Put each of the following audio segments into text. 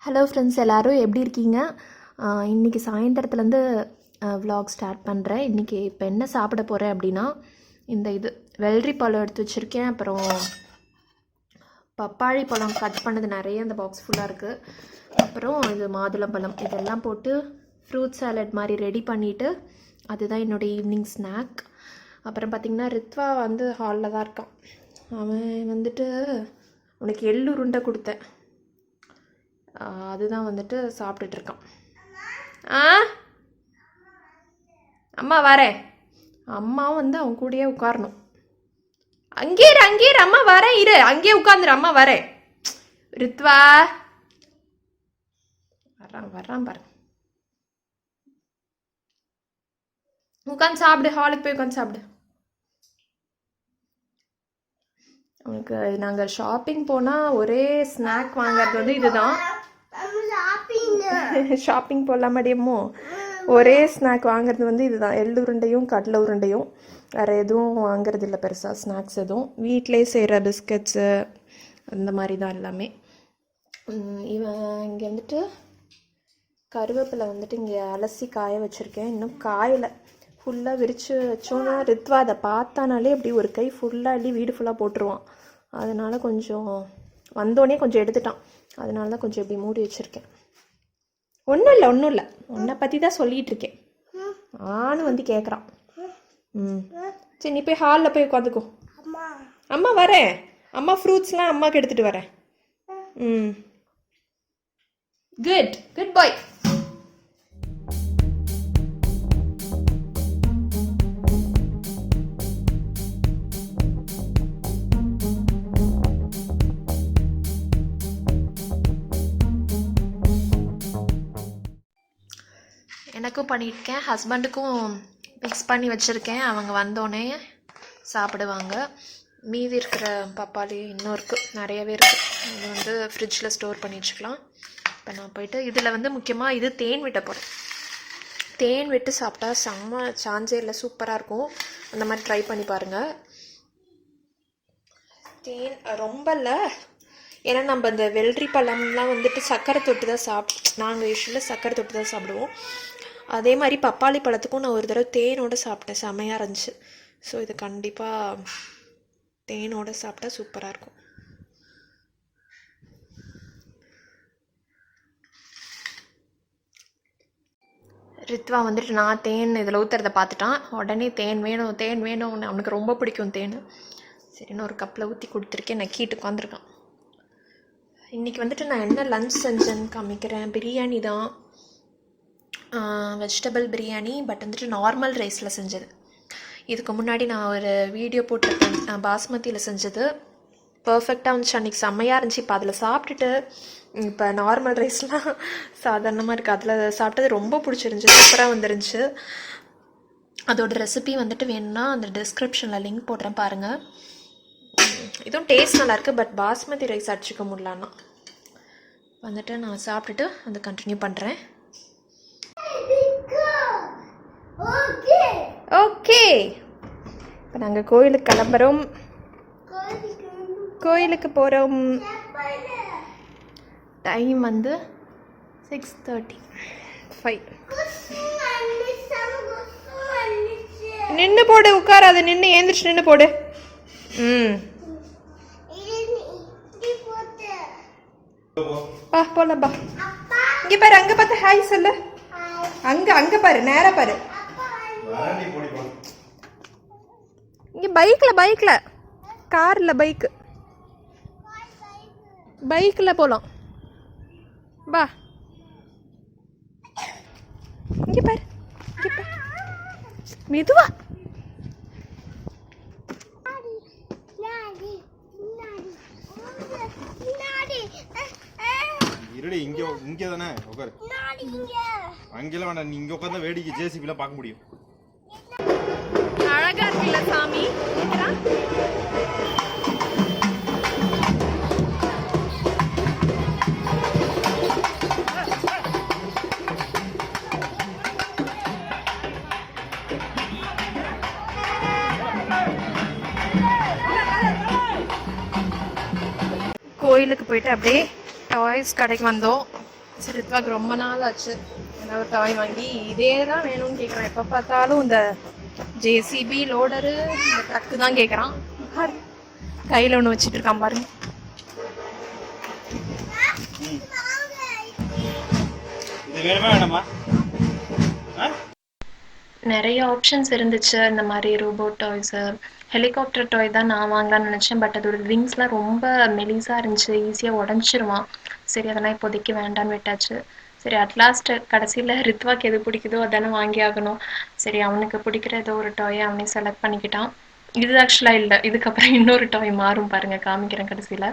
Hello friends, எல்லோரும் எப்படி இருக்கீங்க? இன்றைக்கி சாயந்தரத்துலேருந்து vlog ஸ்டார்ட் பண்ணுறேன். இன்றைக்கி இப்போ என்ன சாப்பிட போகிறேன் அப்படின்னா, இது வெள்ளரி பழம் எடுத்து வச்சுருக்கேன். அப்புறம் பப்பாளி பழம் கட் பண்ணது நிறைய அந்த பாக்ஸ் ஃபுல்லாக இருக்குது. அப்புறம் இது மாதுளம்பழம், இதெல்லாம் போட்டு ஃப்ரூட் சாலட் மாதிரி ரெடி பண்ணிவிட்டு அதுதான் என்னோடய ஈவினிங் ஸ்நாக். அப்புறம் பார்த்திங்கன்னா ரித்வா ஹாலில் தான் இருக்கான். அவன் உனக்கு எள்ளு உருண்டை கொடுத்தேன், அதுதான் சாப்பிட்டுட்ருக்கான். அம்மா வரேன். அம்மாவும் அவன் கூடயே உட்காரணும். அங்கே அம்மா வரேன், இரு அங்கேயே உட்காந்துரு, அம்மா வரேன். ரித்வா வர்றான் பாரு. உட்காந்து சாப்பிடு, ஹாலுக்கு போய் உட்காந்து சாப்பிடு. உனக்கு நாங்கள் ஷாப்பிங் போனால் ஒரே ஸ்நாக் வாங்கிறது இதுதான். ஷாப்பிங் போகலாம் முடியுமோ, ஒரே ஸ்நாக் வாங்குறது இதுதான், எள்ளு உருண்டையும் கடலை உருண்டையும். வேறு எதுவும் வாங்குறது இல்லை பெருசாக ஸ்நாக்ஸ் எதுவும். வீட்டிலே செய்கிற பிஸ்கட்ஸு அந்த மாதிரி தான் எல்லாமே. இவன் இங்கே கருவேப்பிலை இங்கே அலசி காய வச்சுருக்கேன். இன்னும் காயலை, ஃபுல்லாக விரித்து வச்சோன்னா ரித்வா அதை பார்த்தானாலே அப்படி ஒரு கை ஃபுல்லாக அள்ளி வீடு ஃபுல்லாக போட்டுருவான். அதனால் கொஞ்சம் வந்தோடனே கொஞ்சம் எடுத்துட்டான். அதனால தான் கொஞ்சம் இப்படி மூடி வச்சுருக்கேன். ஒன்றும் இல்லை, உன்னை பற்றி தான் சொல்லிகிட்டு இருக்கேன். ஆணும் கேட்குறான். சரி, நீ போய் ஹாலில் போய் உட்காந்துக்கோ. அம்மா வரேன், அம்மா ஃப்ரூட்ஸ்லாம் அம்மாவுக்கு எடுத்துகிட்டு வரேன். குட் பாய். எனக்கும் பண்ணியிருக்கேன், ஹஸ்பண்டுக்கும் மிக்ஸ் பண்ணி வச்சுருக்கேன். அவங்க வந்தோடனே சாப்பிடுவாங்க. மீதி இருக்கிற பப்பாளி இன்னும் இருக்குது, நிறையவே இருக்குது. இது ஃப்ரிட்ஜில் ஸ்டோர் பண்ணி வச்சுக்கலாம். இப்போ நான் போயிட்டு இதில் முக்கியமாக இது தேன் விட்ட போகிறேன். தேன் விட்டு சாப்பிட்டா செம்ம சாஞ்சேரில் சூப்பராக இருக்கும். அந்த மாதிரி ட்ரை பண்ணி பாருங்கள். தேன் ரொம்ப இல்லை, ஏன்னா நம்ம இந்த வெள்ளரி பழம்லாம் சர்க்கரை தொட்டு தான் நாங்கள் யூஸ்வலாக சர்க்கரை தொட்டு தான் சாப்பிடுவோம். அதே மாதிரி பப்பாளி பழத்துக்கும் நான் ஒரு தடவை தேனோடு சாப்பிட்டேன், செமையாக இருந்துச்சு. ஸோ இது கண்டிப்பாக தேனோடு சாப்பிட்டா சூப்பராக இருக்கும். ரித்வா நான் தேன் இதில் ஊற்றுறதை பார்த்துட்டான். உடனே தேன் வேணும், அவனுக்கு ரொம்ப பிடிக்கும் தேன். சரின்னு ஒரு கப்பில் ஊற்றி கொடுத்துருக்கேன். நான் கீட்டு உட்காந்துருக்கான். இன்றைக்கி நான் என்ன லன்ச் செஞ்சேன்னு காமிக்கிறேன். பிரியாணி தான், வெஜிடபிள் பிரியாணி. பட் நார்மல் ரைஸில் செஞ்சது. இதுக்கு முன்னாடி நான் ஒரு வீடியோ போட்டிருக்கேன் பாஸ்மதியில் செஞ்சது. பர்ஃபெக்டாக இருந்துச்சு, அன்றைக்கி செம்மையாக இருந்துச்சு. இப்போ அதில் சாப்பிட்டுட்டு இப்போ நார்மல் ரைஸ்லாம் சாதாரணமாக இருக்குது, அதில் சாப்பிட்டது ரொம்ப பிடிச்சிருந்துச்சி, சூப்பராக வந்துருந்துச்சு. அதோட ரெசிபி வேணும்னா அந்த டிஸ்கிரிப்ஷனில் லிங்க் போடுறேன் பாருங்கள். இதுவும் டேஸ்ட் நல்லாயிருக்கு. பட் பாஸ்மதி ரைஸ் அடிச்சுக்க முடியலன்னா நான் சாப்பிட்டுட்டு கண்டினியூ பண்ணுறேன். ஓகே, இப்போ நாங்கள் கோயிலுக்கு கிளம்புறோம். கோயிலுக்கு போகிறோம். டைம் 6:35. நின்று போடு, உட்காராது, நின்று ஏந்திரிச்சு நின்று போடு. போலாம் பா. இங்கே பாரு, அங்கே பார்த்து ஹாய் சொல்லு. அங்கே பாரு, நேரா பாரு. இங்கே பைக்கில் காரில் பைக்கில் போகலாம். பா, இங்கே பாரு, மெதுவா. இருடி, இங்கே தானே உட்காரு. அங்கெல்லாம் வேண்டாம், நீ இங்கே உட்காந்து வேடிக்கை ஜேசிபில பார்க்க முடியும். அழகா இருக்குல்ல சாமி. கோயிலுக்கு போயிட்டு அப்படியே டாய்ஸ் கடைக்கு வந்தோம். சரி ரித்வாக்கு ரொம்ப நாள் ஆச்சு ஏதாவது ஒரு டாய் வாங்கி இதே தான் வேணும்னு கேட்குறான். எப்போ பார்த்தாலும் இந்த ஜேசிபி லோடரு இந்த ட்ரக்கு தான் கேட்குறான். கையில் ஒன்று வச்சுட்டு இருக்கான் பாருங்க. நிறைய ஆப்ஷன்ஸ் இருந்துச்சு. இந்த மாதிரி ரோபோட் டாய்ஸு, ஹெலிகாப்டர் டாய் தான் நான் வாங்கலாம்னு நினச்சேன். பட் அதோட விங்ஸ்லாம் ரொம்ப மெலிசாக இருந்துச்சு, ஈஸியாக உடஞ்சிருவான். சரி அதெல்லாம் இப்போதைக்கு வேண்டான்னு விட்டாச்சு. சரி அட்லாஸ்ட் கடைசியில் ரித்வாக்கு எது பிடிக்குதோ அதானே வாங்கி ஆகணும். சரி அவனுக்கு பிடிக்கிற ஏதோ ஒரு டாயை அவனே செலக்ட் பண்ணிக்கிட்டான். இது ஆக்சுவலாக இல்லை, இதுக்கப்புறம் இன்னொரு டாய் மாறும் பாருங்கள், காமிக்கிறேன் கடைசியில்.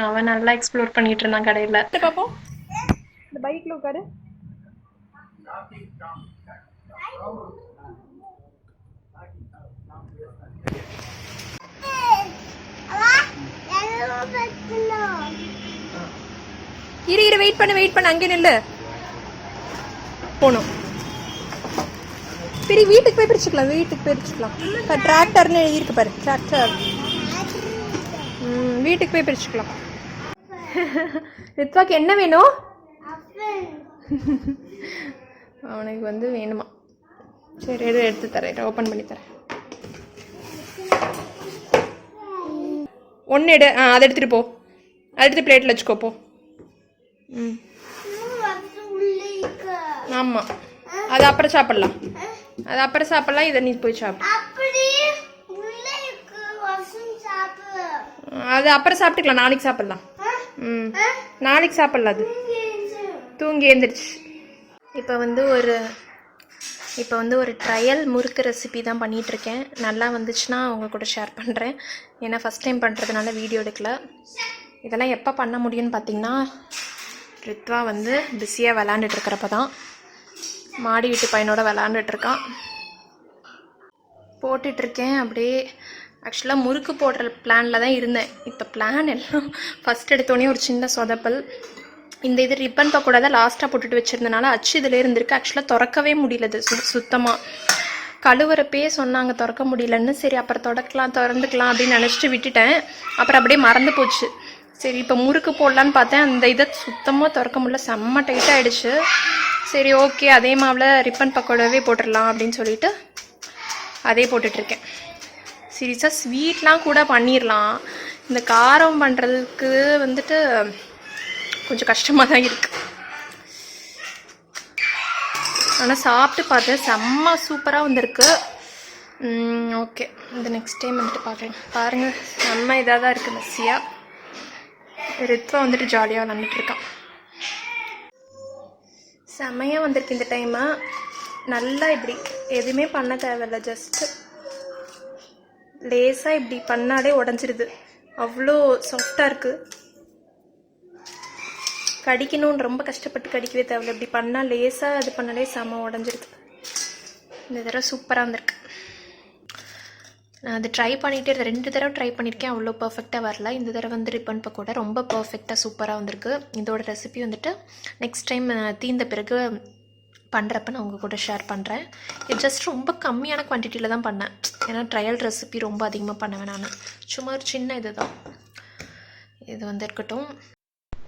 அவன் நல்லா எக்ஸ்ப்ளோர் பண்ணிகிட்டு இருந்தான் கடையில். பார்ப்போம், இந்த பைக்கில் உட்காரு. இரு வெயிட் பண்ணு அங்கே நில்லு. போகணும். சரி வீட்டுக்கு போய் பிரிச்சுக்கலாம். டிராக்டர்னு எழுதியிருக்கு பாரு, டிராக்டர். வீட்டுக்கு போய் பிரிச்சுக்கலாம். ரித்வாக்கு என்ன வேணும்? அவனுக்கு வந்து வேணுமா? சரி எடுத்து தரேன், ஓப்பன் பண்ணி தரேன். ஒன்று எடு. அதை எடுத்துகிட்டு போ, அதை எடுத்து பிளேட்டில் வச்சுக்கோ போ. ஆமாம், அது அப்புறம் சாப்பிட்லாம். இதை நீ போய் சாப்பிடு. அது அப்புறம் சாப்பிட்டுக்கலாம், நாளைக்கு சாப்பிட்லாம். நாளைக்கு சாப்பிட்லாம். அது தூங்கி எழுந்திரிச்சு. இப்போ வந்து ஒரு ட்ரையல் முறுக்கு ரெசிபி தான் பண்ணிகிட்ருக்கேன். நல்லா வந்துச்சுன்னா அவங்க கூட ஷேர் பண்ணுறேன். ஏன்னா ஃபஸ்ட் டைம் பண்ணுறதுனால வீடியோ எடுக்கல. இதெல்லாம் எப்போ பண்ண முடியும்னு பார்த்தீங்கன்னா, ரித்வா வந்து பிஸியாக விளாண்டுட்ருக்கிறப்ப தான். மாடி வீட்டு பையனோட விளாண்டுட்ருக்கான். போட்டுட்ருக்கேன் அப்படியே. ஆக்சுவலாக முறுக்கு போடுற பிளானில் தான் இருந்தேன். இப்போ பிளான் எல்லாம் ஃபஸ்ட் எடுத்தோடனே ஒரு சின்ன சொதப்பல். இந்த இது ரிப்பன் பக்கோடா தான் லாஸ்ட்டாக போட்டுட்டு வச்சுருந்தனால அச்சு இதில் இருந்திருக்கு. ஆக்சுவலாக திறக்கவே முடியலது சுத்தமாக. கழுவுறப்பே சொன்னாங்க திறக்க முடியலன்னு. சரி அப்புறம் திறந்துக்கலாம் அப்படின்னு நினச்சிட்டு விட்டுட்டேன். அப்புறம் அப்படியே மறந்து போச்சு. சரி இப்போ முறுக்கு போடலான்னு பார்த்தேன், அந்த இதை சுத்தமாக திறக்க முடியல, செம்ம டைட்டாக ஆகிடுச்சு. சரி ஓகே, அதே மாவில் ரிப்பன் பக்கோடாவே போட்டுடலாம் அப்படின்னு சொல்லிட்டு அதே போட்டுட்ருக்கேன். சீரியஸாக ஸ்வீட்லாம் கூட பண்ணிடலாம். இந்த காரம் பண்ணுறதுக்கு வந்துட்டு கொஞ்சம் கஷ்டமாக தான் இருக்குது. ஆனால் சாப்பிட்டு பார்த்தேன், செம்ம சூப்பராக வந்திருக்கு. ஓகே, இந்த நெக்ஸ்ட் டைம் வந்துட்டு பார்க்குறேன். பாருங்கள், செம்ம இதாக தான் இருக்குது, மெஸ்ஸியாக. ரித்வா வந்துட்டு ஜாலியாக விளாண்டுட்ருக்கான். செம்மையாக வந்திருக்கு இந்த டைமு. நல்லா இப்படி எதுவுமே பண்ண தேவையில்லை, ஜஸ்ட்டு லேசாக இப்படி பண்ணாலே உடஞ்சிருது. அவ்வளோ சாஃப்டாக இருக்குது. கடிக்கணும்னு ரொம்ப கஷ்டப்பட்டு கடிக்கவே தேவையில்லை. இப்படி பண்ணால் லேசாக இது பண்ணாலே செம்ம உடஞ்சிருது. இந்த தடவை சூப்பராக வந்திருக்கு. நான் அது ட்ரை பண்ணிவிட்டு 2 தடவை ட்ரை பண்ணியிருக்கேன், அவ்வளோ பர்ஃபெக்டாக வரல. இந்த தடவை வந்து ரிப்பன் பக்கோடா ரொம்ப பர்ஃபெக்டாக சூப்பராக வந்திருக்கு. இதோட ரெசிபி வந்துட்டு நெக்ஸ்ட் டைம் தீர்ந்த பிறகு பண்ணுறப்ப நான் உங்கள் கூட ஷேர் பண்ணுறேன். இது ஜஸ்ட் ரொம்ப கம்மியான குவான்டிட்டியில் தான் பண்ணேன். ஏன்னா ட்ரையல் ரெசிபி ரொம்ப அதிகமாக பண்ணுவேன் நான். சும்மா ஒரு சின்ன இது தான். இது வந்து இருக்கட்டும்.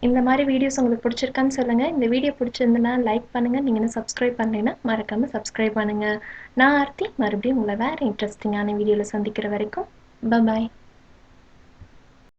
இந்த மாதிரி வீடியோஸ் உங்களுக்கு பிடிச்சிருக்கான்னு சொல்லுங்கள். இந்த வீடியோ பிடிச்சிருந்துன்னா லைக் பண்ணுங்கள். நீங்கள் இன்னும் சப்ஸ்கிரைப் பண்ணலைன்னா மறக்காமல் சப்ஸ்கிரைப் பண்ணுங்கள். நான் ஆர்த்தி, மறுபடியும் உங்களை வேறு இன்ட்ரெஸ்டிங்கான வீடியோவில் சந்திக்கிற வரைக்கும் பாய்.